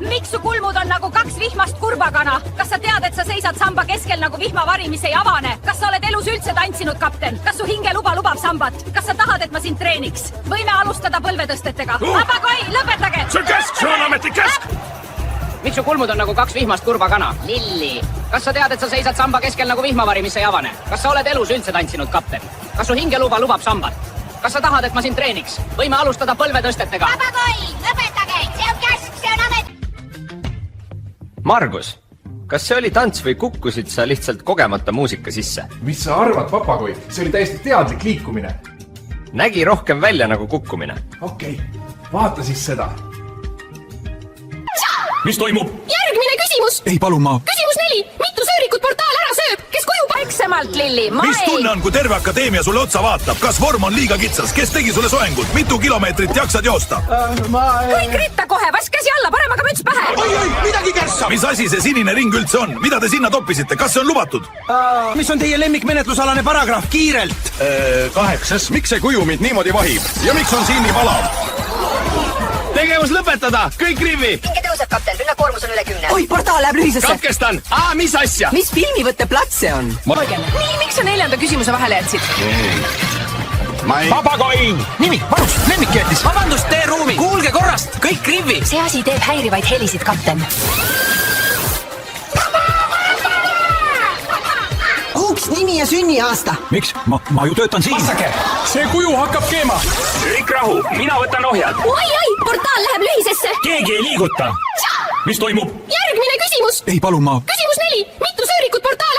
Miks su kulmud on nagu kaks vihmast kurbakana? Kas sa tead, et sa seisad samba keskel nagu vihmavari, mis ei avane? Kas sa oled elus üldse tantsinud, kapten? Kas su hingeluba lubab sambat? Kas sa tahad, et ma sind treeniks? Võime alustada põlvetõstetega. Apagoi, lõpetage! See on käsk, see on ametlik käsk! Miks su kulmud on nagu kaks vihmast kurbakana? Lilli, kas sa tead, et sa seisad samba keskel nagu vihmavari, mis ei avane? Kas sa oled elus üldse tantsinud, kapten? Kas su hingeluba lubab sambat? Kas sa tahad, et ma sind treeniks? Võime alustada põlvetõstetega. Apagoi, lõpetage! See on käsk, see on amet... Margus, kas see oli tants või kukkusid sa lihtsalt kogemata muusika sisse? Mis sa arvad, papagoi? See oli täiesti teadlik liikumine. Nägi rohkem välja nagu kukkumine. Okei, vaata siis seda. Mis toimub? Järgmine küsimus! Ei, palun ma. Küsimus 4. Mitu söörikut portaal ära sööb? Kes kuju Vaiksemalt, Lilli, ma Mis tunne on, kui terve akadeemia sulle otsa vaatab? Kas vorm on liiga kitsas? Kes tegi sulle soengut? Mitu kilomeetrit jaksad joosta? Kõik ritta kohe, vask käsi alla, paremaga müts pähe! Oi, midagi kärssab! Mis asi see sinine ring üldse on? Mida te sinna toppisite? Kas see on lubatud? Mis on teie lemmikmenetlusalane paragrahv? Kiirelt! 8. Miks see kuju mind niimoodi vahib? Ja miks on siin nii palav? Tegevus lõpetada! Kõik rivi! Pinge tõuseb, kapten, rünnakoormus on üle 10. Oi, portaal läheb lühisesse! Katkestan! Mis asja? Mis filmivõtte plats see on? Nii, miks sa 4. küsimuse vahele jätsid? Papagoi! Nimi, vanus, lemmikjätis! Vabandust, tee ruumi! Kuulge korrast! Kõik rivi! See asi teeb häirivaid helisid, kapten. Kuuks nimi ja sünniaasta! Miks? Ma ju töötan siin. See kuju hakkab keema. Kõik rahu, mina võtan ohjad. Oi, portaal läheb lühisesse! Keegi ei liiguta. Mis toimub? Järgmine küsimus! Ei, palun ma. Küsimus 4. Mitu söörikut portaal